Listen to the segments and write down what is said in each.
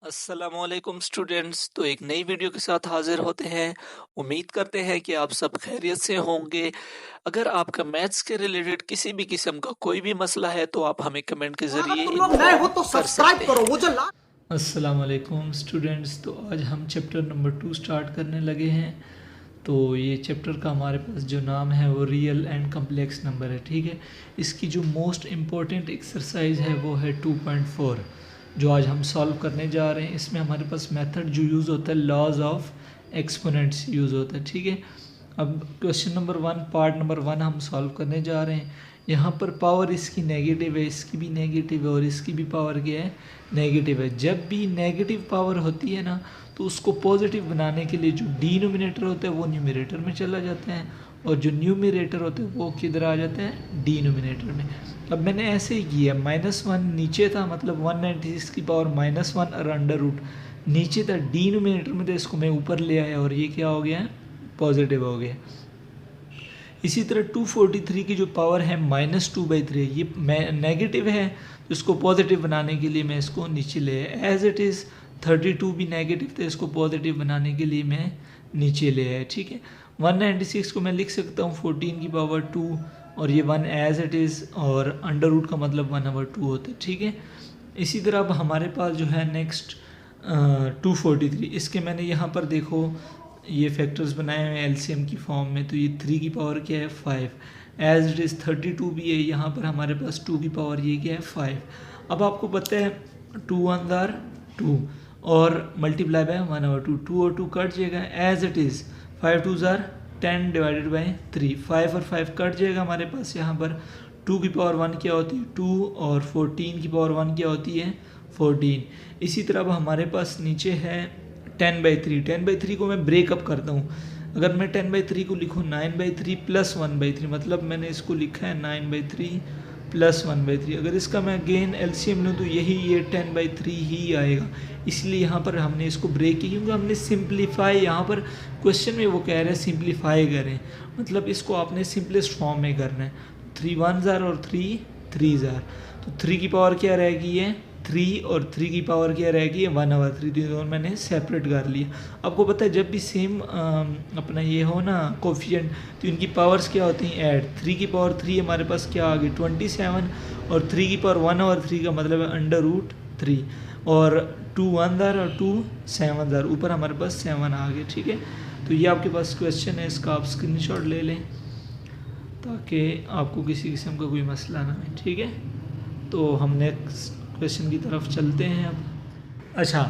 अस्सलामुअलैकुम स्टूडेंट्स। तो एक नई वीडियो के साथ हाजिर होते हैं। उम्मीद करते हैं कि आप सब खैरियत से होंगे। अगर आपका मैथ्स के रिलेटेड किसी भी किस्म का कोई भी मसला है तो आप हमें कमेंट के अगर ज़रिए तुम लोग नए हो इन्फॉर्म तो कर सब्सक्राइब सकते करो हैं। वो जो अस्सलाम वालेकुम स्टूडेंट्स। तो आज हम चैप्टर नंबर 2 स्टार्ट करने लगे हैं। तो ये चैप्टर का हमारे पास जो नाम है वो रियल एंड कम्प्लेक्स नंबर है। ठीक है, इसकी जो मोस्ट इम्पॉर्टेंट एक्सरसाइज है वो है 2.4 जो आज हम सॉल्व करने जा रहे हैं। इसमें हमारे पास मेथड जो यूज़ होता है लॉज ऑफ एक्सपोनेंट्स यूज़ होता है। ठीक है, अब क्वेश्चन नंबर 1 पार्ट नंबर 1 हम सॉल्व करने जा रहे हैं। यहाँ पर पावर इसकी नेगेटिव है, इसकी भी नेगेटिव है और इसकी भी पावर क्या है, नेगेटिव है। जब भी नेगेटिव पावर होती है ना तो उसको पॉजिटिव बनाने के लिए जो डिनोमिनेटर होता है वो न्यूमरेटर में चला जाता है और जो न्यूमरेटर होते हैं वो किधर आ जाते हैं, डिनोमिनेटर में। अब मैंने ऐसे ही किया, -1 नीचे था, मतलब 196 की पावर -1 और अंडर रूट नीचे था, डिनोमिनेटर में था, इसको मैं ऊपर ले आया और ये क्या हो गया है, पॉजिटिव हो गया। इसी तरह 243 की जो पावर है -2/3, ये नेगेटिव है, तो इसको पॉजिटिव बनाने के लिए मैं इसको नीचे ले आया। एज इट इज़ 32 भी नेगेटिव था, इसको पॉजिटिव बनाने के लिए मैं नीचे ले आया। ठीक है, 196 को मैं लिख सकता हूँ 14 की पावर 2 और ये 1 एज इट इज़ और अंडर रूट का मतलब 1/2 होता है। ठीक है, इसी तरह अब हमारे पास जो है नेक्स्ट 243, इसके मैंने यहाँ पर देखो ये फैक्टर्स बनाए हुए हैं एलसीएम की फॉर्म में। तो ये 3 की पावर क्या है, 5, एज इट इज़ 32 भी है, यहाँ पर हमारे पास 2 की पावर ये क्या है, 5। अब आपको पता है 2 1 जार 2 और मल्टीप्लाई बाय 1/2, 2 और 2 कट जाएगा, एज इट इज़ 5 2 जार 10 डिवाइडेड बाई 3, 5 और 5 कट जाएगा हमारे पास। यहाँ पर 2 की पावर 1 क्या होती है, 2 और 14 की पावर 1 क्या होती है, 14। इसी तरह अब हमारे पास नीचे है 10/3, 10/3 को मैं ब्रेकअप करता हूँ। अगर मैं 10/3 को लिखूँ 9/3 प्लस 1/3, मतलब मैंने इसको लिखा है 9/3 प्लस 1/3। अगर इसका मैं अगेन एलसीएम लूँ तो यही ये 10/3 ही आएगा, इसलिए यहाँ पर हमने इसको ब्रेक किया क्योंकि हमने सिंप्लीफाई, यहाँ पर क्वेश्चन में वो कह रहे हैं सिंप्लीफाई करें, मतलब इसको आपने सिंपलेस्ट फॉर्म में करना है। 3 1 जार और 3 3 जार, तो 3 की पावर क्या रहेगी है 3 और 3 की पावर क्या रहेगी 1/3, तो दोनों मैंने सेपरेट कर लिया। आपको पता है जब भी सेम अपना ये हो ना कोफिशिएंट तो इनकी पावर्स क्या होती हैं, ऐड। 3 की पावर 3 हमारे पास क्या आ गई 27 और 3 की पावर 1/3 का मतलब है √3 और 2 1 जार और 2 7 जार, ऊपर हमारे पास 7 आ गए। ठीक है, तो ये आपके पास क्वेश्चन है, इसका आप स्क्रीनशॉट ले लें ताकि आपको किसी किस्म का कोई मसला ना है। ठीक है, तो हम नेक्स्ट क्वेश्चन की तरफ चलते हैं अब। अच्छा,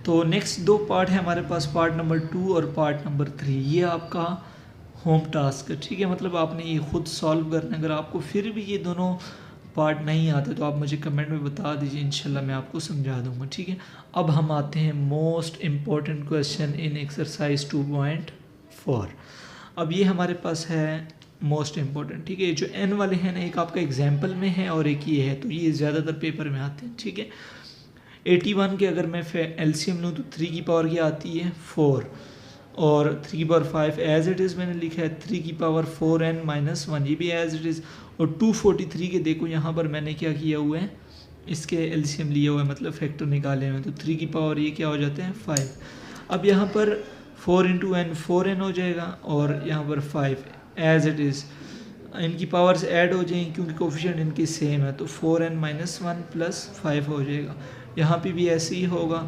तो नेक्स्ट 2 पार्ट है हमारे पास, पार्ट नंबर 2 और पार्ट नंबर 3। ये आपका होम टास्क है। ठीक है, मतलब आपने ये खुद सॉल्व करना है। अगर आपको फिर भी ये दोनों पार्ट नहीं आते तो आप मुझे कमेंट में बता दीजिए, इंशाल्लाह मैं आपको समझा दूंगा। ठीक है, अब हम आते हैं most important question in exercise 2.4। अब ये हमारे पास है मोस्ट इम्पॉर्टेंट। ठीक है, जो एन वाले हैं ना, एक आपका एग्जाम्पल में है और एक ये है, तो ये ज़्यादातर पेपर में आते हैं। ठीक है, 81 के अगर मैं एलसीएम लूँ तो 3 की पावर क्या आती है 4 और 3 की पावर 5 एज इट इज़ मैंने लिखा है, 3 की पावर 4n-1 ये भी एज इट इज़। और 243 के देखो यहाँ पर मैंने क्या किया हुआ है, इसके एलसीएम लिया हुआ है, मतलब फैक्टर निकाले हुए हैं, तो 3 की पावर ये क्या हो जाते हैं 5। अब यहाँ पर 4 × n 4n हो जाएगा और यहाँ पर 5 एज इट इज़, इनकी पावर्स ऐड हो जाएंगी क्योंकि कोफिशिएंट इनकी सेम है, तो 4n-1 प्लस 5 हो जाएगा। यहाँ पे भी ऐसे ही होगा,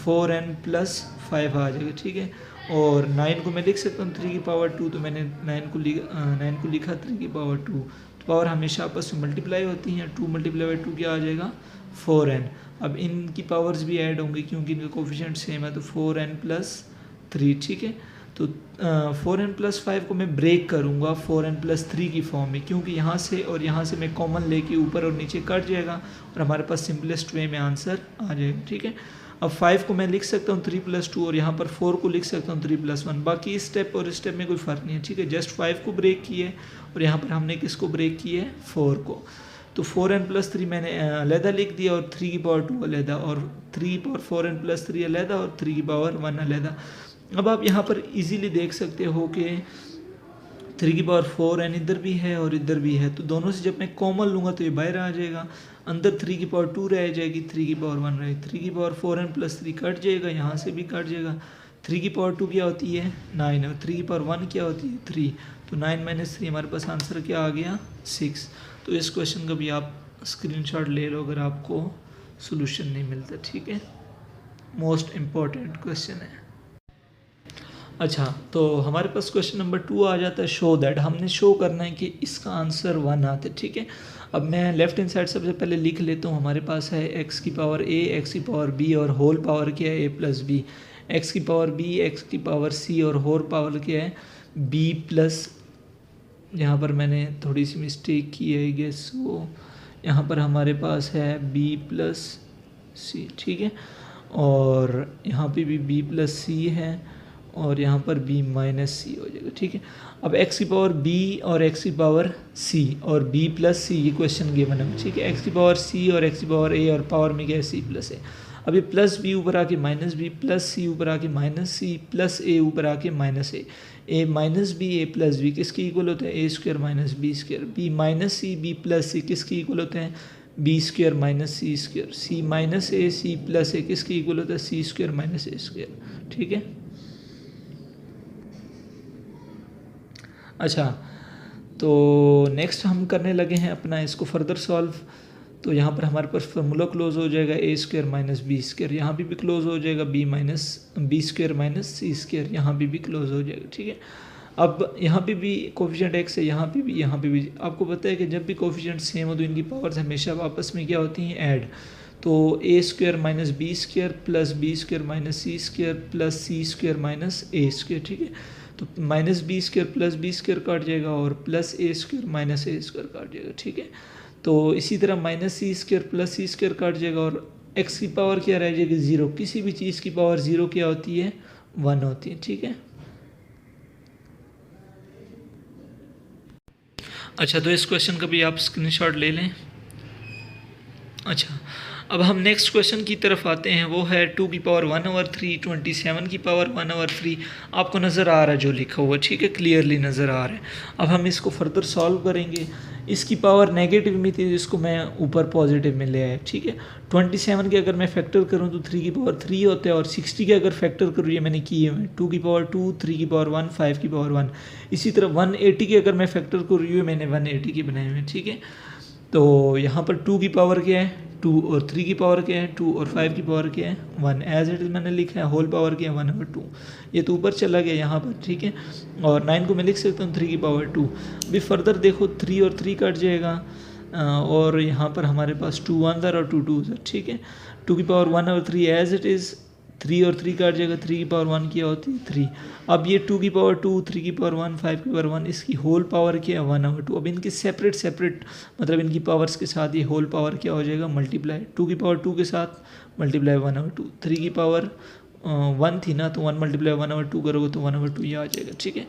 4n प्लस 5 आ जाएगा। ठीक है, और 9 को मैं लिख सकता हूँ 3 की पावर 2, तो मैंने 9 को लिखा 3 की पावर 2। तो पावर हमेशा आपस में मल्टीप्लाई होती हैं, 2 × 2 क्या आ जाएगा 4n। अब इनकी पावर्स भी ऐड होंगी क्योंकि इनका कोफिशिएंट सेम है, तो 4n प्लस 3। ठीक है, तो 4n प्लस 5 को मैं ब्रेक करूँगा 4n प्लस 3 की फॉर्म में, क्योंकि यहाँ से और यहाँ से मैं कॉमन लेके ऊपर और नीचे कट जाएगा और हमारे पास सिंपलेस्ट वे में आंसर आ जाएगा। ठीक है, अब 5 को मैं लिख सकता हूँ 3 + 2 और यहाँ पर 4 को लिख सकता हूँ 3 + 1। बाकी इस स्टेप और इस स्टेप में कोई फ़र्क नहीं है। ठीक है, जस्ट 5 को ब्रेक किए और यहाँ पर हमने किसको ब्रेक किए, 4 को। तो 4n प्लस 3 मैंने अलहदा लिख दिया और 3 की पावर 2 अलहदा और 3 की पावर 4n प्लस 3 अलहदा और 3 की पावर 1 अलहदा। अब आप यहाँ पर इजीली देख सकते हो कि 3^4n इधर भी है और इधर भी है, तो दोनों से जब मैं कॉमन लूँगा तो ये बाहर आ जाएगा, अंदर 3^2 रह जाएगी, 3^1 रहे, 3^4n + 3 कट जाएगा, यहाँ से भी कट जाएगा। 3^2 क्या होती है 9 और 3^1 क्या होती है 3, तो 9 - 3 हमारे पास आंसर क्या आ गया 6। तो इस क्वेश्चन का भी आप स्क्रीनशॉट ले लो अगर आपको सोल्यूशन नहीं मिलता, ठीक है। मोस्ट इम्पॉर्टेंट क्वेश्चन है। अच्छा, तो हमारे पास क्वेश्चन नंबर 2 आ जाता है शो दैट। हमने शो करना है कि इसका आंसर 1 आता है, ठीक है। अब मैं लेफ्ट हैंड साइड सबसे पहले लिख लेता हूँ। हमारे पास है x⁴a, x⁴b और होल पावर क्या है a + b, x⁴b, x⁴c और होल पावर क्या है b प्लस, यहाँ पर मैंने थोड़ी सी मिस्टेक की है गेस, वो यहाँ पर हमारे पास है b + c, ठीक है। और यहाँ पे भी b + c है और यहाँ पर b - c हो जाएगा, ठीक है। अब x⁴b और x⁴c और b + c ये क्वेश्चन गिवन है, ठीक है। x⁴c और x⁴a और पावर में क्या है c + a। अब ये प्लस b ऊपर आके -b प्लस c ऊपर आके -c प्लस a ऊपर आके -a, a - b a + b किसके इक्वल होते हैं a² - b², b - c b + c किसके इक्वल होते हैं b² - c², c - a c + a किसके इक्वल होता है c² - a², ठीक है। अच्छा, तो नेक्स्ट हम करने लगे हैं अपना इसको फर्दर सॉल्व। तो यहाँ पर हमारे पास फार्मूला क्लोज हो जाएगा a² - b², यहाँ भी क्लोज हो जाएगा b² - c², यहाँ भी क्लोज हो जाएगा, ठीक है। अब यहाँ पे भी कोफिशिएंट x है, यहाँ पे भी आपको पता है कि जब भी कोफिशिएंट सेम हो तो इनकी पावर्स हमेशा आपस में क्या होती हैं ऐड। तो a² - b² plus b² - c² plus c² - a², ठीक है। तो -b² प्लस b² काट जाएगा और प्लस a² - a² काट जाएगा, ठीक है। तो इसी तरह -c² प्लस c² काट जाएगा और x की पावर क्या रह जाएगी 0। किसी भी चीज़ की पावर 0 क्या होती है 1 होती है, ठीक है। अच्छा, तो इस क्वेश्चन का भी आप स्क्रीनशॉट ले लें। अच्छा, अब हम नेक्स्ट क्वेश्चन की तरफ आते हैं, वो है 2⁻1/3 27⁻1/3। आपको नज़र आ रहा है जो लिखा हुआ, ठीक है, क्लियरली नज़र आ रहा है। अब हम इसको फर्दर सॉल्व करेंगे। इसकी पावर नेगेटिव में थी, इसको मैं ऊपर पॉजिटिव में ले आया, ठीक है। 27 के अगर मैं फैक्टर करूँ तो 3⁻3 होता है और 60 के अगर फैक्टर करूँ, ये मैंने किए हुए 2⁻2 3⁻1 5⁻1। इसी तरह 180 के अगर मैं फैक्टर करूँ, ये मैंने 180 के बनाए हुए हैं, ठीक है। तो यहाँ पर 2 की पावर क्या है 2 और 3 की पावर क्या है 2 और 5 की पावर क्या है 1, एज इट इज़ मैंने लिखा है। होल पावर क्या है 1/2, ये तो ऊपर चला गया यहाँ पर, ठीक है। और 9 को मैं लिख सकता हूँ 3⁻2। अभी फर्दर देखो 3 और 3 कट जाएगा और यहाँ पर हमारे पास 2 1 और 2 2, ठीक है। 2⁻1/3 एज इट इज़, 3 और 3 काट जाएगा, 3⁻1 क्या होती है 3। अब ये 2⁻2 3⁻1 5⁻1 इसकी होल पावर क्या है 1/2। अब इनके सेपरेट मतलब इनकी पावर्स के साथ ये होल पावर क्या हो जाएगा मल्टीप्लाई, 2⁻2 के साथ मल्टीप्लाई 1/2। 3 की पावर 1 थी ना, तो 1 × 1/2 करोगे तो 1/2 ये आ जाएगा, ठीक है।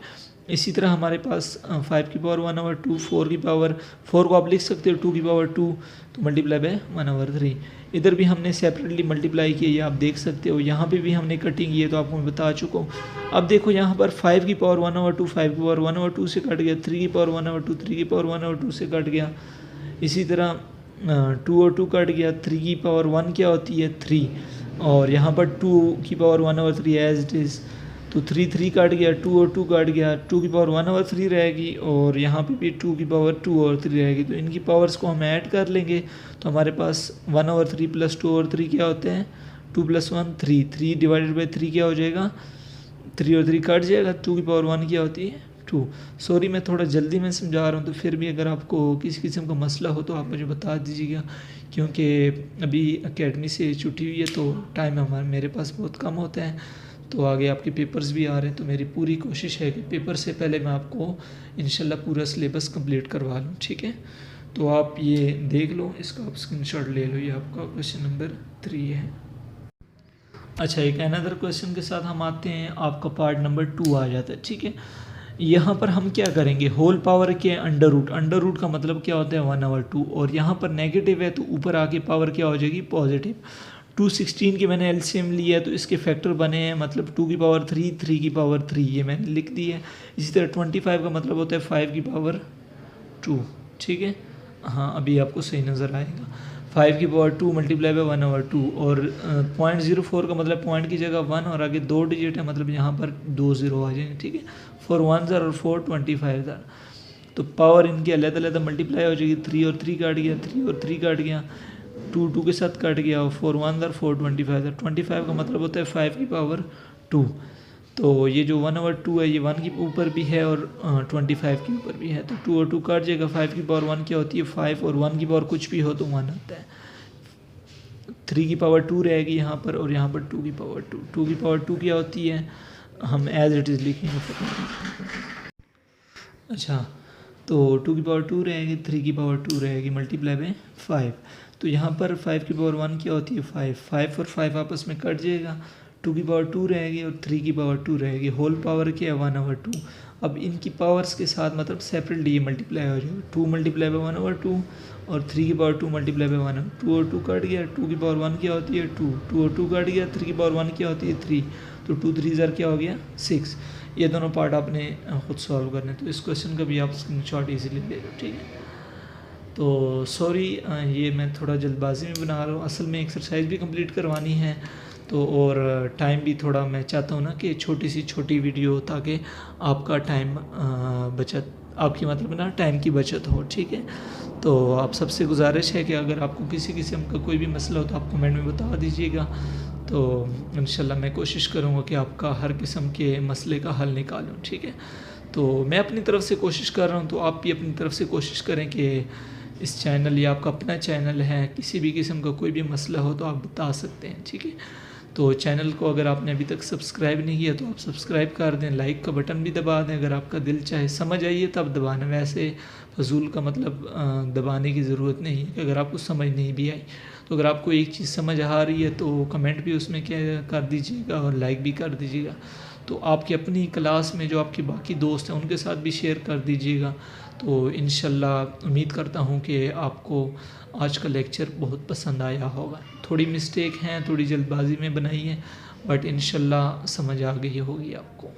इसी तरह हमारे पास 5 की पावर 1/2, 4 की पावर 4 को आप लिख सकते हो 2⁻2 तो मल्टीप्लाई बाय 1/3। इधर भी हमने सेपरेटली मल्टीप्लाई किया, ये आप देख सकते हो। यहाँ पे भी हमने कटिंग की है, तो आपको मैं बता चुका हूँ। अब देखो यहाँ पर 5 की पावर 1/2 5 की पावर 1/2 से कट गया, 3 की पावर 1/2 3 की पावर 1/2 से कट गया। इसी तरह 2 और 2 कट गया, 3 की पावर 1 क्या होती है 3 और यहाँ पर 2 की पावर 1/3 एज इट इज़, तो 3 3 काट गया, 2 और 2 काट गया, 2 की पावर 1/3 रहेगी और यहाँ पे भी 2 की पावर 2 और 3 रहेगी। तो इनकी पावर्स को हम ऐड कर लेंगे तो हमारे पास 1/3 प्लस 2 और 3 क्या होते हैं 2 + 1 3, 3 डिवाइडेड बाई 3 क्या हो जाएगा 3 और 3 कट जाएगा, 2 की पावर 1 क्या होती है 2। सॉरी मैं थोड़ा जल्दी में समझा रहा हूँ, तो फिर भी अगर आपको किसी किस्म का मसला हो तो आप मुझे बता दीजिएगा, क्योंकि अभी एकेडमी से छुट्टी हुई है तो टाइम मेरे पास बहुत कम होता है। तो आगे आपके पेपर्स भी आ रहे हैं, तो मेरी पूरी कोशिश है कि पेपर से पहले मैं आपको इंशाल्लाह पूरा सिलेबस कंप्लीट करवा लूँ, ठीक है। तो आप ये देख लो, इसका आप स्क्रीनशॉट ले लो, ये आपका क्वेश्चन नंबर 3 है। अच्छा, एक अनदर क्वेश्चन के साथ हम आते हैं, आपका पार्ट नंबर 2 आ जाता है, ठीक है। यहाँ पर हम क्या करेंगे होल पावर के अंडर रूट का मतलब क्या होता है 1/2 और यहाँ पर नेगेटिव है तो ऊपर आके पावर क्या हो जाएगी पॉजिटिव। 216 के मैंने एलसीएम लिया तो इसके फैक्टर बने हैं, मतलब 2 की पावर 3, 3 की पावर 3, ये मैंने लिख दी है। इसी तरह 25 का मतलब होता है 5 की पावर 2, ठीक है। हाँ, अभी आपको सही नज़र आएगा। 5 की पावर 2 मल्टीप्लाई बाय 1/2, और 0.04 का मतलब पॉइंट की जगह 1 और आगे 2 डिजिट है, मतलब यहाँ पर 2 0 आ जाएंगे, ठीक है। 4 1 और 4 25, तो पावर इनकी अलग-अलग मल्टीप्लाई हो जाएगी। 3 और 3 काट गया, 3 और 3 काट गया, 2 2 के साथ कट गया, और 4 1 और 4 25, 25 का मतलब होता है 5 की पावर 2। तो ये जो 1/2 है ये 1 के ऊपर भी है और 25 के ऊपर भी है, तो 2 और 2 काट जाएगा। 5 की पावर 1 क्या होती है 5, और 1 की पावर कुछ भी हो तो 1 आता है। 3 की पावर 2 रहेगी यहाँ पर, और यहाँ पर 2 की पावर 2। 2 की पावर 2 क्या होती है, हम एज इट इज़ लिखेंगे। अच्छा, तो 2 की पावर 2 रहेगी, 3 की पावर 2 रहेगी, मल्टीप्लाई बाय 5। तो यहाँ पर 5 की पावर 1 क्या होती है 5, 5 और 5 आपस में कट जाएगा। 2 की पावर 2 रहेगी और 3 की पावर 2 रहेगी, होल पावर क्या है 1/2। अब इनकी पावर्स के साथ मतलब सेपरेटली ये मल्टीप्लाई हो जाएगा, 2 मल्टीप्लाई बाय 1/2 और 3 की पावर 2 मल्टीप्लाई बाय 1। 2 और 2 कट गया, 2 की पावर 1 क्या होती है 2, 2 और 2 कट गया, 3 की पावर 1 क्या होती है 3, तो 2 3 ज़र क्या हो गया 6। ये दोनों पार्ट आपने खुद सॉल्व करने, तो इस क्वेश्चन का भी आप स्क्रीनशॉट इजीली ले लो, ठीक है। तो सॉरी, ये मैं थोड़ा जल्दबाजी में बना रहा हूँ, असल में एक्सरसाइज भी कंप्लीट करवानी है, तो और टाइम भी थोड़ा मैं चाहता हूँ ना कि छोटी सी छोटी वीडियो हो, ताकि आपका टाइम बचत, आपकी मतलब ना टाइम की बचत हो, ठीक है। तो आप सबसे गुजारिश है कि अगर आपको किसी किस्म का कोई भी मसला हो तो आप कमेंट में बता दीजिएगा, तो इंशाल्लाह मैं कोशिश करूँगा कि आपका हर किस्म के मसले का हल निकालूँ, ठीक है। तो मैं अपनी तरफ से कोशिश कर रहा हूँ, तो आप भी अपनी तरफ से कोशिश करें कि इस चैनल, या आपका अपना चैनल है, किसी भी किस्म का कोई भी मसला हो तो आप बता सकते हैं, ठीक है। तो चैनल को अगर आपने अभी तक सब्सक्राइब नहीं किया तो आप सब्सक्राइब कर दें, लाइक का बटन भी दबा दें अगर आपका दिल चाहे, समझ आइए तब दबाना, वैसे फजूल का मतलब दबाने की ज़रूरत नहीं है कि अगर आपको समझ नहीं भी आई। तो अगर आपको एक चीज़ समझ आ रही है तो कमेंट भी उसमें क्या कर दीजिएगा और लाइक भी कर दीजिएगा, तो आपकी अपनी क्लास में जो आपके बाकी दोस्त हैं उनके साथ भी शेयर कर दीजिएगा। तो इंशाल्लाह उम्मीद करता हूँ कि आपको आज का लेक्चर बहुत पसंद आया होगा। थोड़ी मिस्टेक हैं, थोड़ी जल्दबाजी में बनाई है, बट इंशाल्लाह समझ आ गई होगी आपको।